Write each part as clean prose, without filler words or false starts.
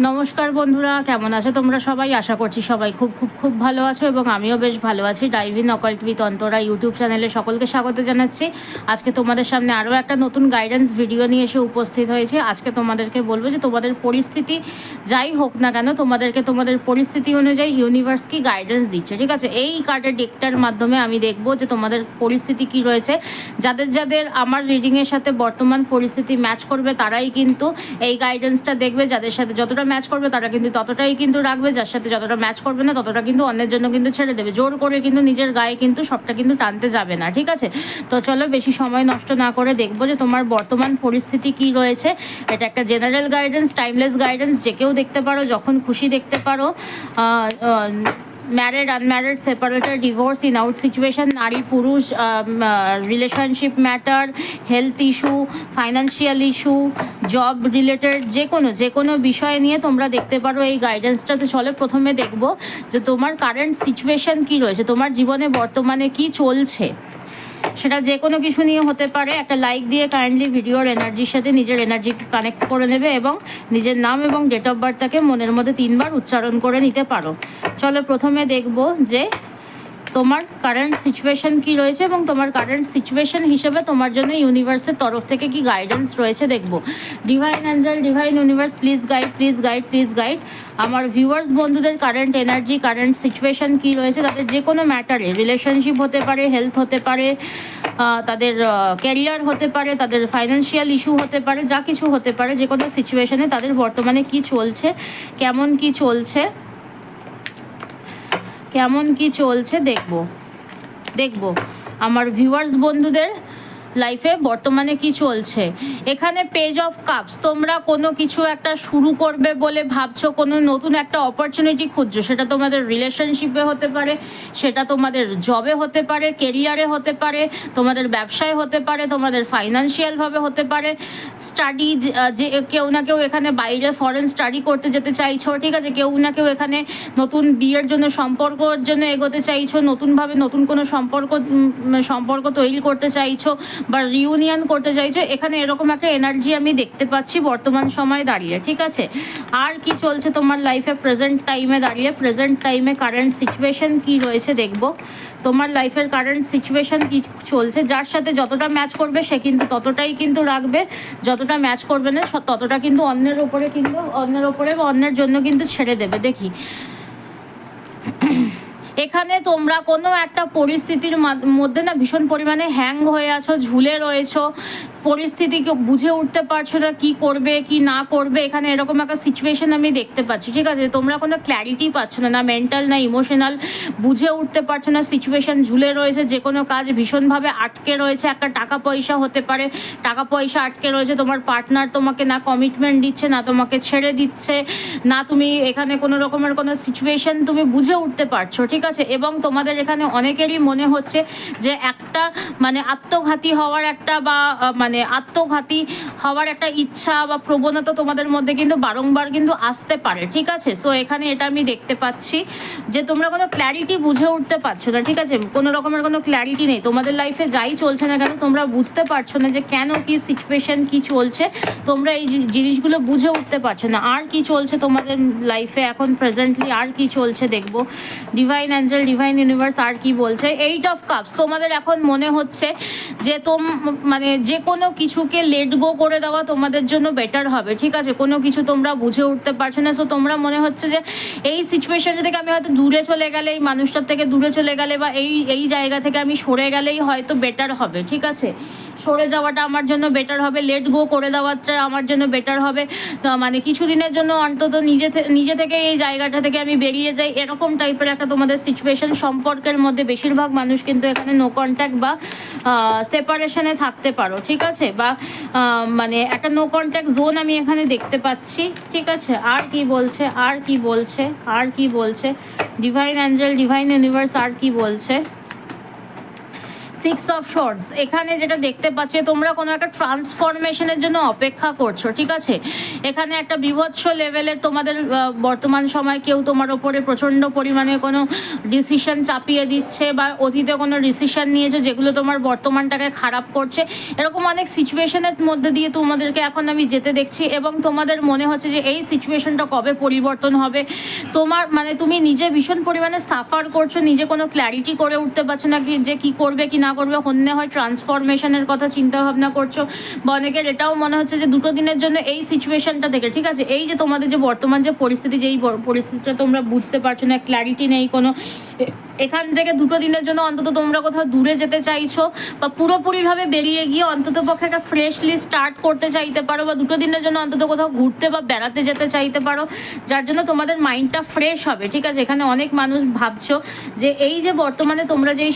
নমস্কার বন্ধুরা, কেমন আছো তোমরা সবাই? আশা করছি সবাই খুব খুব খুব ভালো আছো এবং আমিও বেশ ভালো আছি। Dive in occult with Antara YouTube চ্যানেলে সকলকে স্বাগত জানাচ্ছি। আজকে তোমাদের সামনে আরও একটা নতুন গাইডেন্স ভিডিও নিয়ে এসে উপস্থিত হয়েছে। আজকে তোমাদেরকে বলবো যে তোমাদের পরিস্থিতি যাই হোক না কেন, তোমাদেরকে তোমাদের পরিস্থিতি অনুযায়ী ইউনিভার্স কি গাইডেন্স দিচ্ছে, ঠিক আছে? এই কার্ডের ডেকটার মাধ্যমে আমি দেখবো যে তোমাদের পরিস্থিতি কি রয়েছে। যাদের যাদের আমার রিডিংয়ের সাথে বর্তমান পরিস্থিতি ম্যাচ করবে তারাই কিন্তু এই গাইডেন্সটা দেখবে। যাদের সাথে যতটা ম্যাচ করবে তারা কিন্তু ততটাই কিন্তু রাখবে, যার সাথে যতটা ম্যাচ করবে না ততটা কিন্তু অন্যের জন্য কিন্তু ছেড়ে দেবে। জোর করে কিন্তু নিজের গায়ে কিন্তু সবটা কিন্তু টানতে যাবে না, ঠিক আছে? তো চলো বেশি সময় নষ্ট না করে দেখবো যে তোমার বর্তমান পরিস্থিতি কি রয়েছে। এটা একটা জেনারেল গাইডেন্স, টাইমলেস গাইডেন্স, যে কেউ দেখতে পারো, যখন খুশি দেখতে পারো। Married, unmarried, separated, divorce, in out situation, নারী পুরুষ, relationship matter, health issue, financial issue, job related, যে কোনো বিষয় নিয়ে তোমরা দেখতে পারো এই গাইডেন্সটাতে। চলে প্রথমে দেখবো যে তোমার কারেন্ট সিচুয়েশন কি রয়েছে, তোমার জীবনে বর্তমানে কি চলছে। সেটা যে কোনো কিছু নিয়ে হতে পারে। একটা লাইক দিয়ে কাইন্ডলি ভিডিওর এনার্জির সাথে নিজের এনার্জি কানেক্ট করে নেবে এবং নিজের নাম এবং ডেট অফ বার্থটাকে মনের মধ্যে 3 বার উচ্চারণ করে নিতে পারো। চলো প্রথমে দেখব যে তোমার কারেন্ট সিচুয়েশন কি রয়েছে এবং তোমার কারেন্ট সিচুয়েশন হিসেবে তোমার জন্য ইউনিভার্সের তরফ থেকে কি গাইডেন্স রয়েছে দেখব। Divine angel, divine universe, please guide, please guide, please guide. আমার ভিউয়ার্স বন্ধুদের কারেন্ট এনার্জি, কারেন্ট সিচুয়েশন কি রয়েছে, তাদের যে কোনো ম্যাটারে, রিলেশনশিপ হতে পারে, হেলথ হতে পারে, তাদের ক্যারিয়ার হতে পারে, তাদের ফাইন্যান্সিয়াল ইস্যু হতে পারে, যা কিছু হতে পারে, যে কোনো সিচুয়েশনে তাদের বর্তমানে কি চলছে, কেমন কি চলছে, কেমন কি চলছে দেখব আমার ভিউয়ার্স বন্ধুদের লাইফে বর্তমানে কি চলছে। এখানে পেজ অফ কাপস, তোমরা কোনো কিছু একটা শুরু করবে বলে ভাবছো, কোনো নতুন একটা অপরচুনিটি খুঁজছো। সেটা তোমাদের রিলেশনশিপে হতে পারে, সেটা তোমাদের জবে হতে পারে, কেরিয়ারে হতে পারে, তোমাদের ব্যবসায় হতে পারে, তোমাদের ফাইন্যান্সিয়ালভাবে হতে পারে, স্টাডি, যে কেউ না কেউ এখানে বাইরে ফরেন স্টাডি করতে যেতে চাইছো, ঠিক আছে? কেউ না কেউ এখানে নতুন বিয়ের জন্য, সম্পর্কর জন্য এগোতে চাইছো, নতুনভাবে নতুন কোনো সম্পর্ক তৈরি করতে চাইছো বা রিউনিয়ন করতে চাইছো। এখানে এরকম একটা এনার্জি আমি দেখতে পাচ্ছি বর্তমান সময়ে দাঁড়িয়ে, ঠিক আছে? আর কি চলছে তোমার লাইফে প্রেজেন্ট টাইমে দাঁড়িয়ে, প্রেজেন্ট টাইমে কারেন্ট সিচুয়েশন কি রয়েছে দেখব। তোমার লাইফের কারেন্ট সিচুয়েশন কি চলছে, যার সাথে যতটা ম্যাচ করবে সে কিন্তু ততটাই কিন্তু রাখবে, যতটা ম্যাচ করবে না ততটা কিন্তু অন্যের ওপরে বা অন্যের জন্য কিন্তু ছেড়ে দেবে। দেখি এখানে তোমরা কোনো একটা পরিস্থিতির মধ্যে না ভীষণ পরিমাণে হ্যাং হয়ে আছো, ঝুলে রয়েছো, পরিস্থিতিকে বুঝে উঠতে পারছো না কি করবে কি না করবে। এখানে এরকম একটা সিচুয়েশন আমি দেখতে পাচ্ছি, ঠিক আছে? তোমরা কোনো ক্ল্যারিটি পাচ্ছ না মেন্টাল না ইমোশনাল, বুঝে উঠতে পারছো না, সিচুয়েশন ঝুলে রয়েছে, যে কোনো কাজ ভীষণভাবে আটকে রয়েছে। একটা টাকা পয়সা হতে পারে, টাকা পয়সা আটকে রয়েছে, তোমার পার্টনার তোমাকে না কমিটমেন্ট দিচ্ছে, না তোমাকে ছেড়ে দিচ্ছে, না তুমি এখানে কোনো রকমের কোনো সিচুয়েশন তুমি বুঝে উঠতে পারছো, ঠিক আছে? এবং তোমাদের এখানে অনেকেরই মনে হচ্ছে যে একটা আত্মঘাতী হওয়ার একটা আত্মঘাতী হওয়ার একটা ইচ্ছা বা প্রবণতা তোমাদের মধ্যে কিন্তু বারংবার কিন্তু আসতে পারে, ঠিক আছে? সো এখানে এটা আমি দেখতে পাচ্ছি যে তোমরা কোনো ক্ল্যারিটি বুঝে উঠতে পারছো না, ঠিক আছে? কোনো রকমের কোনো ক্ল্যারিটি নেই তোমাদের লাইফে, যাই চলছে না কেন তোমরা বুঝতে পারছো না যে কেন কি সিচুয়েশন কি চলছে, তোমরা এই জিনিসগুলো বুঝে উঠতে পারছো না। আর কি চলছে তোমাদের লাইফে এখন প্রেজেন্টলি, আর কি চলছে দেখবো। ডিভাইন অ্যাঞ্জেল, ডিভাইন ইউনিভার্স আর কি বলছে। 8 অফ কাপস, তোমাদের এখন মনে হচ্ছে যে যে কোনো কিছুকে লেট গো করে দেওয়া তোমাদের জন্য বেটার হবে, ঠিক আছে? কোনো কিছু তোমরা বুঝে উঠতে পারছো না, সো তোমরা মনে হচ্ছে যে এই সিচুয়েশন থেকে আমি হয়তো দূরে চলে গেলে, এই মানুষটার থেকে দূরে চলে গেলে বা এই জায়গা থেকে আমি সরে গেলেই হয়তো বেটার হবে, ঠিক আছে? সরে যাওয়াটা আমার জন্য বেটার হবে, লেট গো করে দেওয়াটা আমার জন্য বেটার হবে। কিছুদিনের জন্য অন্তত নিজে থেকে এই জায়গাটা থেকে আমি বেরিয়ে যাই, এরকম টাইপের একটা তোমাদের সিচুয়েশন। সম্পর্কের মধ্যে বেশিরভাগ মানুষ কিন্তু এখানে নো কন্ট্যাক্ট বা সেপারেশনে থাকতে পারো, ঠিক আছে? বা একটা নো কন্ট্যাক্ট জোন আমি এখানে দেখতে পাচ্ছি, ঠিক আছে? আর কি বলছে, আর কি বলছে, আর কি বলছে ডিভাইন অ্যাঞ্জেল, ডিভাইন ইউনিভার্স আর কি বলছে। সিক্স অফ শর্টস, এখানে যেটা দেখতে পাচ্ছি তোমরা কোনো একটা ট্রান্সফরমেশনের জন্য অপেক্ষা করছো, ঠিক আছে। এখানে একটা বিভৎস লেভেলের তোমাদের বর্তমান সময় কেউ তোমার ওপরে প্রচণ্ড পরিমাণে কোনো ডিসিশন চাপিয়ে দিচ্ছে বা অতীতে কোনো ডিসিশন নিয়েছো যেগুলো তোমার বর্তমানটাকে খারাপ করছে, এরকম অনেক সিচুয়েশনের মধ্যে দিয়ে তোমাদেরকে এখন আমি যেতে দেখছি। এবং তোমাদের মনে হচ্ছে যে এই সিচুয়েশনটা কবে পরিবর্তন হবে, তোমার মানে তুমি নিজে ভীষণ পরিমাণে সাফার করছো, নিজে কোনো ক্ল্যারিটি করে উঠতে পারছো না যে কি করবে কি না করবে। হন্যে হয় ট্রান্সফরমেশনের কথা চিন্তা ভাবনা করছো, বা অনেকের এটাও মনে হচ্ছে যে দুটো দিনের জন্য এই সিচুয়েশনটা থেকে, ঠিক আছে, এই যে তোমাদের যে বর্তমান যে পরিস্থিতি, যেই পরিস্থিতিটা তোমরা বুঝতে পারছো না, ক্ল্যারিটি নেই কোনো, এখান থেকে দুটো দিনের জন্য অন্তত তোমরা কোথাও দূরে যেতে চাইছো, বা পুরোপুরিভাবে বেরিয়ে গিয়ে অন্তত পক্ষে একটা ফ্রেশলি স্টার্ট করতে চাইতে পারো, বা দুটো দিনের জন্য অন্তত কোথাও ঘুরতে বা বেড়াতে যেতে চাইতে পারো, যার জন্য তোমাদের মাইন্ডটা ফ্রেশ হবে, ঠিক আছে। এখানে অনেক মানুষ ভাবছো যে এই যে বর্তমানে তোমরা যেই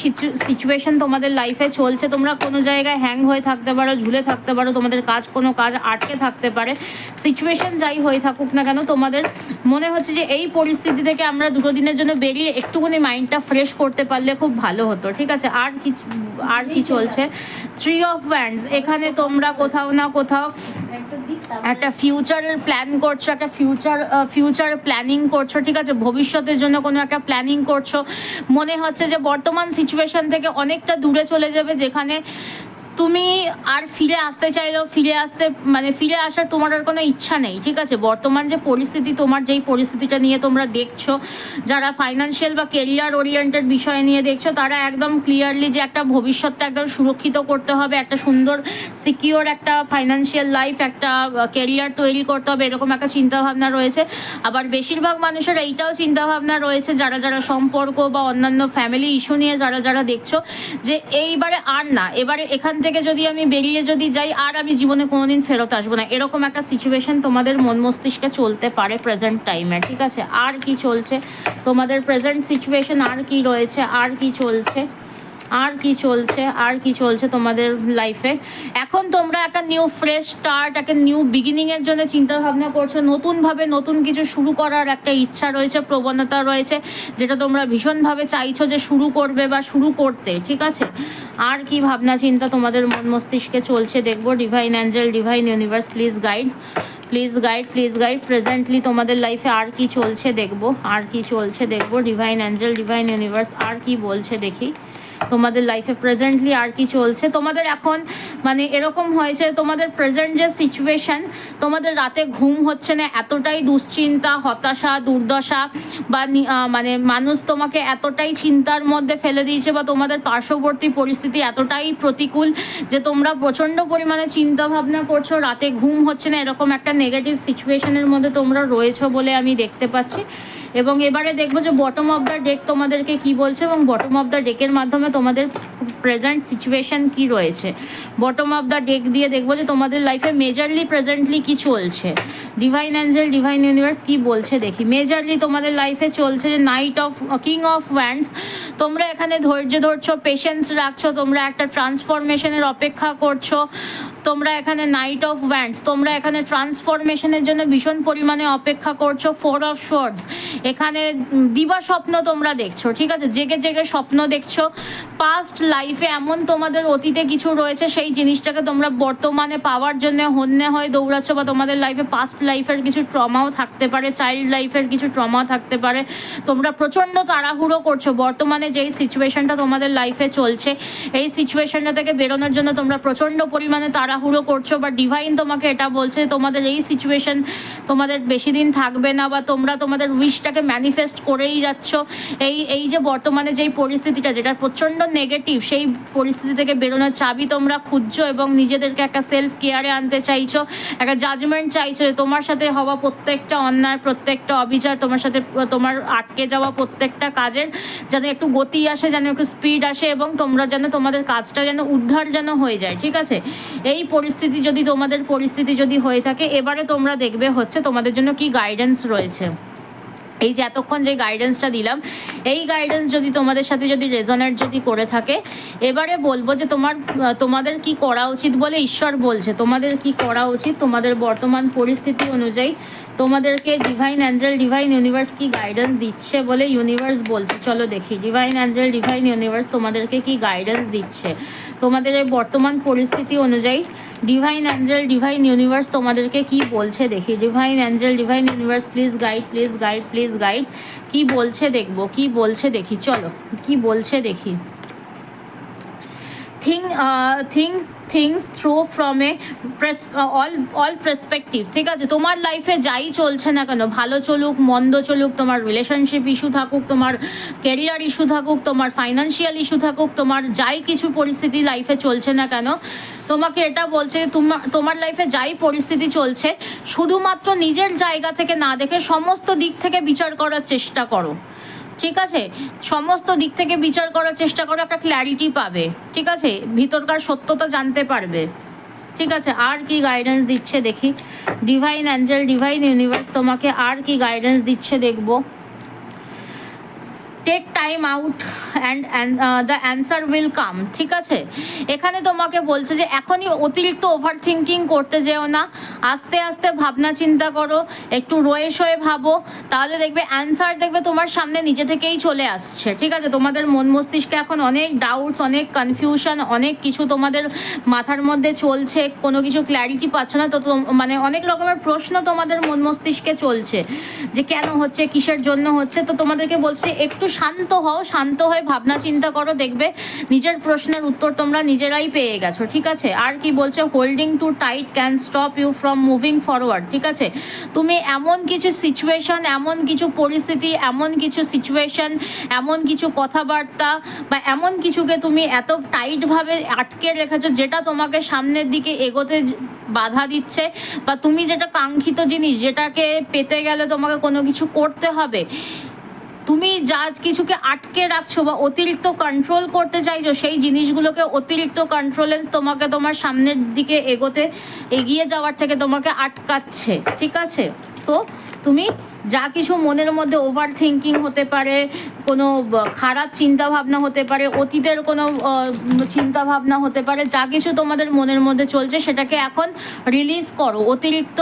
সিচুয়েশন তোমাদের লাইফে চলছে, তোমরা কোনো জায়গায় হ্যাং হয়ে থাকতে পারো, ঝুলে থাকতে পারো, তোমাদের কোনো কাজ আটকে থাকতে পারে, সিচুয়েশন যাই হয়ে থাকুক না কেন, তোমাদের মনে হচ্ছে যে এই পরিস্থিতি থেকে আমরা দুটো দিনের জন্য বেরিয়ে একটুখানি মাইন্ডটা ফ্রেশ করতে পারলে খুব ভালো হতো, ঠিক আছে। আর কি চলছে, থ্রি অফ ওয়ান্ডস, এখানে তোমরা কোথাও না কোথাও একটা ফিউচারের প্ল্যান করছো, একটা ফিউচার প্ল্যানিং করছো, ঠিক আছে, ভবিষ্যতের জন্য কোনো একটা প্ল্যানিং করছো। মনে হচ্ছে যে বর্তমান সিচুয়েশন থেকে অনেকটা দূরে চলে যাবে, যেখানে তুমি আর ফিরে আসতে চাইলেও ফিরে আসার তোমার আর কোনো ইচ্ছা নেই, ঠিক আছে। বর্তমান যে পরিস্থিতি, তোমার যেই পরিস্থিতিটা নিয়ে তোমরা দেখছো, যারা ফাইন্যান্সিয়াল বা কেরিয়ার ওরিয়েন্টেড বিষয় নিয়ে দেখছো, তারা একদম ক্লিয়ারলি যে একটা ভবিষ্যৎটা একদম সুরক্ষিত করতে হবে, একটা সুন্দর সিকিওর একটা ফাইন্যান্সিয়াল লাইফ, একটা কেরিয়ার তৈরি করতে হবে, এরকম একটা চিন্তাভাবনা রয়েছে। আবার বেশিরভাগ মানুষের এইটাও চিন্তাভাবনা রয়েছে, যারা সম্পর্ক বা অন্যান্য ফ্যামিলি ইস্যু নিয়ে যারা দেখছো, যে এইবারে আর না, এবারে এখান থেকে যদি আমি বেরিয়ে যদি যাই, আর আমি জীবনে কোনোদিন ফেরত আসবো না, এরকম একটা সিচুয়েশন তোমাদের মন মস্তিষ্কে চলতে পারে প্রেজেন্ট টাইমে, ঠিক আছে। আর কি চলছে তোমাদের প্রেজেন্ট সিচুয়েশন, আর কি রয়েছে, আর কি চলছে তোমাদের লাইফে। এখন তোমরা একটা নিউ ফ্রেশ স্টার্ট, একটা নিউ বিগিনিংয়ের জন্য চিন্তা ভাবনা করছো, নতুনভাবে নতুন কিছু শুরু করার একটা ইচ্ছা রয়েছে, প্রবণতা রয়েছে, যেটা তোমরা ভীষণভাবে চাইছো যে শুরু করবে বা শুরু করতে, ঠিক আছে। আর কি ভাবনা চিন্তা তোমাদের মন মস্তিষ্কে চলছে দেখবো। Divine angel, divine universe, please guide presently তোমাদের লাইফে আর কি চলছে দেখবো। ডিভাইন অ্যাঞ্জেল, ডিভাইন ইউনিভার্স, আর কি বলছে দেখি তোমাদের লাইফে প্রেজেন্টলি আর কি চলছে। তোমাদের এখন মানে এরকম হয়েছে, তোমাদের প্রেজেন্ট যে সিচুয়েশন, তোমাদের রাতে ঘুম হচ্ছে না, এতটাই দুশ্চিন্তা, হতাশা, দুর্দশা, বা মানে মানুষ তোমাকে এতটাই চিন্তার মধ্যে ফেলে দিয়েছে, বা তোমাদের পার্শ্ববর্তী পরিস্থিতি এতটাই প্রতিকূল যে তোমরা প্রচণ্ড পরিমাণে চিন্তা ভাবনা করছো, রাতে ঘুম হচ্ছে না, এরকম একটা নেগেটিভ সিচুয়েশনের মধ্যে তোমরা রয়েছো বলে আমি দেখতে পাচ্ছি। এবং এবারে দেখবো যে বটম অফ দ্য ডেক তোমাদেরকে কি বলছে, এবং বটম অফ দ্য ডেকের মাধ্যমে তোমাদের প্রেজেন্ট সিচুয়েশন কি রয়েছে। বটম অফ দ্য ডেক দিয়ে দেখবো যে তোমাদের লাইফে মেজরলি প্রেজেন্টলি কি চলছে। ডিভাইন অ্যাঞ্জেল, ডিভাইন ইউনিভার্স কি বলছে দেখি। মেজরলি তোমাদের লাইফে চলছে যে night of king of wands, তোমরা এখানে ধৈর্য ধরছো, পেশেন্স রাখছো, তোমরা একটা ট্রান্সফরমেশনের অপেক্ষা করছো, তোমরা এখানে নাইট অফ ওয়ান্ডস, তোমরা এখানে ট্রান্সফরমেশনের জন্য ভীষণ পরিমাণে অপেক্ষা করছো। ফোর অফ শর্টস, এখানে দিবা স্বপ্ন তোমরা দেখছো, ঠিক আছে, জেগে স্বপ্ন দেখছো। পাস্ট লাইফে এমন তোমাদের অতীতে কিছু রয়েছে, সেই জিনিসটাকে তোমরা বর্তমানে পাওয়ার জন্য হন্যে হয়ে দৌড়াচ্ছ, বা তোমাদের লাইফে পাস্ট লাইফের কিছু ট্রমাও থাকতে পারে, চাইল্ড লাইফের কিছু ট্রমা থাকতে পারে। তোমরা প্রচণ্ড তাড়াহুড়ো করছো, বর্তমানে যেই সিচুয়েশনটা তোমাদের লাইফে চলছে, এই সিচুয়েশনটা থেকে বেরোনোর জন্য তোমরা প্রচণ্ড পরিমাণে তাড়াহুড়ো করছো, বা ডিভাইন তোমাকে এটা বলছে তোমাদের এই সিচুয়েশন তোমাদের বেশি দিন থাকবে না, বা তোমরা তোমাদের উইশটাকে ম্যানিফেস্ট করেই যাচ্ছ। এই যে বর্তমানে যেই পরিস্থিতিটা, যেটা প্রচণ্ড নেগেটিভ, সেই পরিস্থিতি থেকে বেরোনোর চাবি তোমরা খুঁজছো, এবং নিজেদেরকে একটা সেলফ কেয়ারে আনতে চাইছো, একটা জাজমেন্ট চাইছো যে তোমার সাথে হওয়া প্রত্যেকটা অন্যায়, প্রত্যেকটা অবিচার, তোমার আটকে যাওয়া প্রত্যেকটা কাজের যেন একটু গতি আসে, যেন একটু স্পিড আসে, এবং তোমরা যেন তোমাদের কাজটা যেন উদ্ধার যেন হয়ে যায়, ঠিক আছে। এই পরিস্থিতি যদি তোমাদের পরিস্থিতি যদি হয়ে থাকে, এবারে তোমরা দেখবে হচ্ছে তোমাদের জন্য কি গাইডেন্স রয়েছে। এই যে এতক্ষণ যে গাইডেন্সটা দিলাম, এই গাইডেন্স যদি তোমাদের সাথে যদি রেজোনেট যদি করে থাকে, এবারে বলবো যে তোমাদের কি করা উচিত বলে ঈশ্বর বলছে। তোমাদের কি করা উচিত তোমাদের বর্তমান পরিস্থিতি অনুযায়ী, তোমাদেরকে ডিভাইন অ্যাঞ্জেল ডিভাইন ইউনিভার্স কি গাইডেন্স দিচ্ছে বলে ইউনিভার্স বলছে। চলো দেখি ডিভাইন অ্যাঞ্জেল ডিভাইন ইউনিভার্স তোমাদেরকে কি গাইডেন্স দিচ্ছে তোমাদের এই বর্তমান পরিস্থিতি অনুযায়ী। ডিভাইন অ্যাঞ্জেল ডিভাইন ইউনিভার্স তোমাদেরকে কি বলছে দেখি। Divine angel divine universe please guide, please guide, please guide. কি বলছে দেখবো, কি বলছে দেখি, চলো কি বলছে দেখি। Things through from a all perspective, ঠিক আছে। তোমার লাইফে যাই চলছে না কেন, ভালো চলুক মন্দ চলুক, তোমার রিলেশনশিপ ইস্যু থাকুক, তোমার ক্যারিয়ার ইস্যু থাকুক, তোমার ফাইন্যান্সিয়াল ইস্যু থাকুক, তোমার যাই কিছু পরিস্থিতি লাইফে চলছে না কেন, তোমাকে এটা বলছে তোমার লাইফে যাই পরিস্থিতি চলছে শুধুমাত্র নিজের জায়গা থেকে না দেখে সমস্ত দিক থেকে বিচার করার চেষ্টা করো, ঠিক আছে। সমস্ত দিক থেকে বিচার করার চেষ্টা করো, একটা ক্ল্যারিটি পাবে, ঠিক আছে, ভিতরকার সত্যতা জানতে পারবে, ঠিক আছে। আর কি গাইডেন্স দিচ্ছে দেখি ডিভাইন অ্যাঞ্জেল ডিভাইন ইউনিভার্স তোমাকে আর কি গাইডেন্স দিচ্ছে দেখবো। Take time out and the answer will come, ঠিক আছে। এখানে তোমাকে বলছে যে এখনই অতিরিক্ত ওভার থিঙ্কিং করতে যেও না, আস্তে আস্তে ভাবনা চিন্তা করো, একটু রয়ে শয়ে ভাবো, তাহলে দেখবে অ্যান্সার দেখবে তোমার সামনে নিজে থেকেই চলে আসছে, ঠিক আছে। তোমাদের মন মস্তিষ্কে এখন অনেক ডাউটস, অনেক কনফিউশন, অনেক কিছু তোমাদের মাথার মধ্যে চলছে, কোনো কিছু ক্ল্যারিটি পাচ্ছ না, তো মানে অনেক রকমের প্রশ্ন তোমাদের মন মস্তিষ্কে চলছে যে কেন হচ্ছে, কিসের জন্য হচ্ছে। তো তোমাদেরকে বলছে একটু শান্ত হও, শান্ত হয়ে ভাবনা চিন্তা করো, দেখবে নিজের প্রশ্নের উত্তর তোমরা নিজেরাই পেয়ে গেছো, ঠিক আছে। আর কি বলছে holding too tight can stop you from moving forward, ঠিক আছে। তুমি এমন কিছু সিচুয়েশন, এমন কিছু পরিস্থিতি, এমন কিছু সিচুয়েশন, এমন কিছু কথাবার্তা বা এমন কিছুকে তুমি এত টাইটভাবে আটকে রেখেছো যেটা তোমাকে সামনের দিকে এগোতে বাধা দিচ্ছে, বা তুমি যেটা কাঙ্ক্ষিত জিনিস যেটাকে পেতে গেলে তোমাকে কোনো কিছু করতে হবে, তুমি যা কিছুকে আটকে রাখছো বা অতিরিক্ত কন্ট্রোল করতে চাইছো, সেই জিনিসগুলোকে অতিরিক্ত কন্ট্রোলেন্স তোমাকে তোমার সামনের দিকে এগিয়ে যাওয়ার থেকে তোমাকে আটকাচ্ছে, ঠিক আছে। তো তুমি যা কিছু মনের মধ্যে ওভার থিঙ্কিং হতে পারে, কোনো খারাপ চিন্তা ভাবনা হতে পারে, অতীতের কোনো চিন্তা ভাবনা হতে পারে, যা কিছু তোমাদের মনের মধ্যে চলছে সেটাকে এখন রিলিজ করো, অতিরিক্ত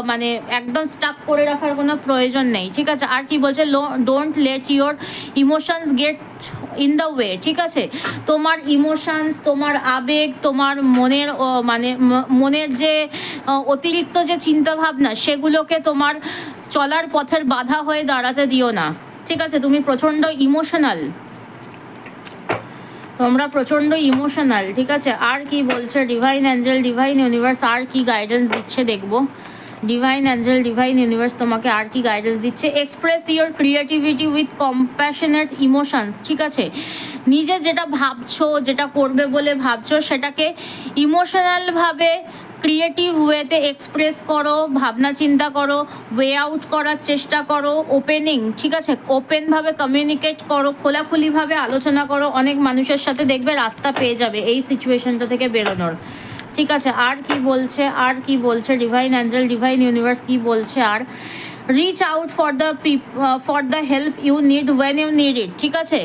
মানে একদম স্টাক করে রাখার কোনো প্রয়োজন নেই, ঠিক আছে। আর কি বলছে don't let your emotions get in the way, ঠিক আছে। তোমার ইমোশনস, তোমার আবেগ, তোমার মনের মানে মনের যে অতিরিক্ত যে চিন্তা ভাবনা সেগুলোকে তোমার চলার পথের বাধা হয়ে দাঁড়াতে দিও না, ঠিক আছে। তুমি প্রচণ্ড ইমোশনাল, তোমরা প্রচণ্ড ইমোশনাল, ঠিক আছে। আর কি বলছে ডিভাইন অ্যাঞ্জেল ডিভাইন ইউনিভার্স আর কি গাইডেন্স দিচ্ছে দেখবো। ডিভাইন অ্যাঞ্জেল ডিভাইন ইউনিভার্স তোমাকে আর কি গাইডেন্স দিচ্ছে। Express your creativity with compassionate emotions, ঠিক আছে। নিজে যেটা ভাবছো, যেটা করবে বলে ভাবছো, সেটাকে ইমোশনালভাবে ক্রিয়েটিভ ওয়েতে এক্সপ্রেস করো, ভাবনা চিন্তা করো, ওয়ে আউট করার চেষ্টা করো, ওপেনিং, ঠিক আছে, ওপেনভাবে কমিউনিকেট করো, খোলাখুলিভাবে আলোচনা করো, অনেক মানুষের সাথে দেখবে রাস্তা পেয়ে যাবে এই সিচুয়েশনটা থেকে বেরোনোর, ঠিক আছে। আর কি বলছে, আর কি বলছে ডিভাইন অ্যাঞ্জেল ডিভাইন ইউনিভার্স কি বলছে। আর reach out for the help you need when you need it, ঠিক আছে।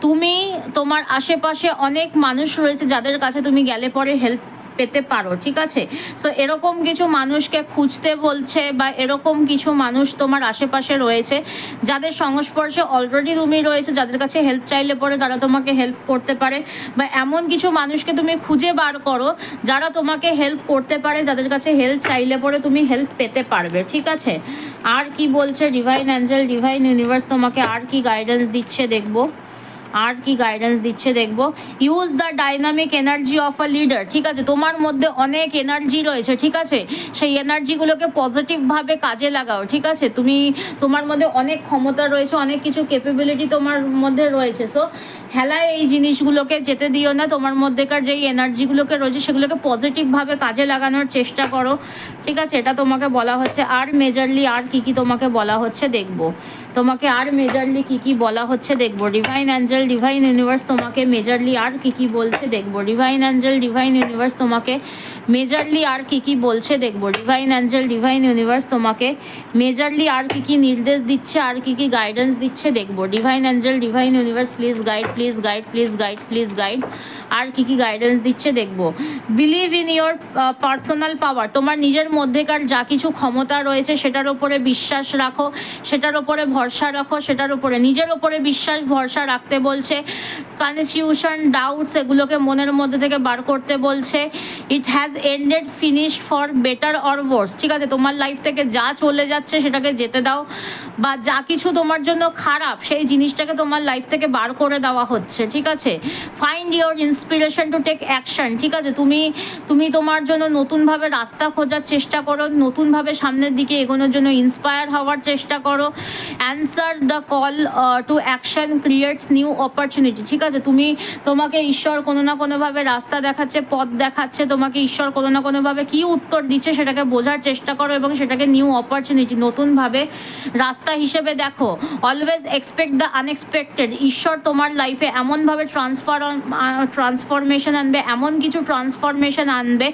তুমি তোমার আশেপাশে অনেক মানুষ রয়েছে যাদের কাছে তুমি গেলে পরে হেল্প পেতে পারো, ঠিক আছে। সো এরকম কিছু মানুষকে খুঁজতে বলছে, বা এরকম কিছু মানুষ তোমার আশেপাশে রয়েছে যাদের সংস্পর্শে অলরেডি তুমি রয়েছে, যাদের কাছে হেল্প চাইলে পরে তারা তোমাকে হেল্প করতে পারে, বা এমন কিছু মানুষকে তুমি খুঁজে বার করো যারা তোমাকে হেল্প করতে পারে, যাদের কাছে হেল্প চাইলে পরে তুমি হেল্প পেতে পারবে, ঠিক আছে। আর কি বলছে ডিভাইন অ্যাঞ্জেল ডিভাইন ইউনিভার্স তোমাকে আর কি গাইডেন্স দিচ্ছে দেখবো। আর কি গাইডেন্স দিচ্ছে দেখবো। Use the dynamic energy of a leader, ঠিক আছে। তোমার মধ্যে অনেক এনার্জি রয়েছে, ঠিক আছে, সেই এনার্জিগুলোকে পজিটিভভাবে কাজে লাগাও, ঠিক আছে। তোমার মধ্যে অনেক ক্ষমতা রয়েছে, অনেক কিছু ক্যাপাবিলিটি তোমার মধ্যে রয়েছে। সো হেলায় এই জিনিসগুলোকে যেতে দিও না, তোমার মধ্যেকার যেই এনার্জিগুলোকে রয়েছে সেগুলোকে পজিটিভভাবে কাজে লাগানোর চেষ্টা করো, ঠিক আছে। এটা তোমাকে বলা হচ্ছে। আর মেজরলি আর কি তোমাকে বলা হচ্ছে দেখবো, তোমাকে আর মেজরলি কি বলা হচ্ছে দেখবো। ডিভাইন অ্যাঞ্জেল ডিভাইন ইউনিভার্স তোমাকে মেজরলি আর কি বলছে দেখবো। ডিভাইন অ্যাঞ্জেল ডিভাইন ইউনিভার্স তোমাকে মেজরলি আর কি কি বলছে দেখবো। ডিভাইন অ্যাঞ্জেল, ডিভাইন ইউনিভার্স তোমাকে মেজরলি আর কি কি নির্দেশ দিচ্ছে, আর কি কি গাইডেন্স দিচ্ছে দেখবো। Divine angel, divine universe, please guide, please guide, please guide, please guide. আর কি কি গাইডেন্স দিচ্ছে দেখবো। Believe in your personal power, তোমার নিজের মধ্যেকার যা কিছু ক্ষমতা রয়েছে সেটার ওপরে বিশ্বাস রাখো, সেটার ওপরে ভরসা রাখো, সেটার ওপরে নিজের ওপরে বিশ্বাস ভরসা রাখতে বলছে। কনফিউশন, ডাউটস এগুলোকে মনের মধ্যে থেকে বার করতে বলছে। It has ended, finished for better or worse, ঠিক আছে, তোমার লাইফ থেকে যা চলে যাচ্ছে সেটাকে যেতে দাও, বা যা কিছু তোমার জন্য খারাপ সেই জিনিসটাকে তোমার লাইফ থেকে বার করে দেওয়া হচ্ছে, ঠিক আছে। Find your inspiration to take action, ঠিক আছে, তুমি তোমার জন্য নতুনভাবে রাস্তা খোঁজার চেষ্টা করো, নতুনভাবে সামনের দিকে এগোনোর জন্য ইন্সপায়ার হওয়ার চেষ্টা করো। Answer the call to action creates new opportunity, ঠিক আছে, তোমাকে ঈশ্বর কোনো না কোনোভাবে রাস্তা দেখাচ্ছে, পথ দেখাচ্ছে, তোমাকে ঈশ্বর কোনো না কোনোভাবে কী উত্তর দিচ্ছে সেটাকে বোঝার চেষ্টা করো এবং সেটাকে নিউ অপরচুনিটি, নতুনভাবে রাস্তা হিসেবে দেখো। অলওয়েজ এক্সপেক্ট দ্য আনএক্সপেক্টেড, ঈশ্বর তোমার লাইফে এমনভাবে ট্রান্সফরমেশন আনবে, এমন কিছু ট্রান্সফরমেশন আনবে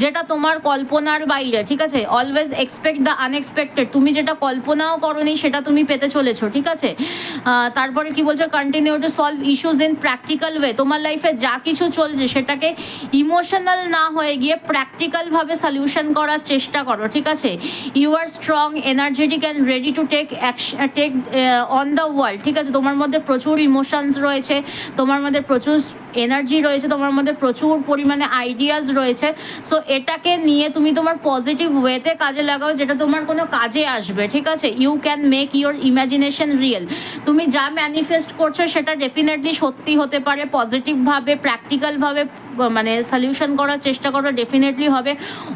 যেটা তোমার কল্পনার বাইরে, ঠিক আছে। অলওয়েজ এক্সপেক্ট দ্য আনএক্সপেক্টেড, তুমি যেটা কল্পনাও করোনি সেটা তুমি পেতে চলেছো, ঠিক আছে। তারপরে কি বলছো, continue to solve issues in practical way, তোমার লাইফে যা কিছু চলছে সেটাকে ইমোশনাল না হয়ে গিয়ে প্র্যাকটিক্যালভাবে সলিউশন করার চেষ্টা করো, ঠিক আছে। You are strong, energetic and ready to take on the world, ঠিক আছে, তোমার মধ্যে প্রচুর ইমোশনস রয়েছে, তোমার মধ্যে প্রচুর এনার্জি রয়েছে, তোমার মধ্যে প্রচুর পরিমাণে আইডিয়াস রয়েছে। সো এটাকে নিয়ে তুমি তোমার পজিটিভ ওয়েতে কাজে লাগাও, যেটা তোমার কোনো কাজে আসবে, ঠিক আছে। You can make your imagination real, তুমি যা ম্যানিফেস্ট করছো সেটা ডেফিনেটলি সত্যি হতে পারে, পজিটিভভাবে প্র্যাকটিক্যালভাবে মানে সলিউশন করার চেষ্টা করো, ডেফিনেটলি হবে।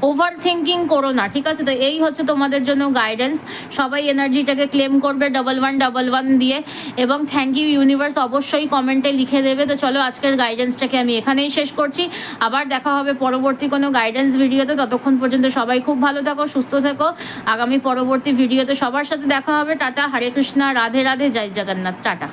ওভার থিঙ্কিং করো না, ঠিক আছে। তো এই হচ্ছে তোমাদের জন্য গাইডেন্স, সবাই এনার্জিটাকে ক্লেম করবে 1111 দিয়ে, এবং থ্যাংক ইউ ইউনিভার্স অবশ্যই কমেন্টে লিখে দেবে। তো চলো আজকের গাইডেন্সটাকে আমি এখানেই শেষ করছি, আবার দেখা হবে পরবর্তী কোনো গাইডেন্স ভিডিওতে। ততক্ষণ পর্যন্ত সবাই খুব ভালো থাকো, সুস্থ থেকো, আগামী পরবর্তী ভিডিওতে সবার সাথে দেখা হবে। টাটা, হরে কৃষ্ণা, রাধে রাধে, জয় জগন্নাথ, টাটা।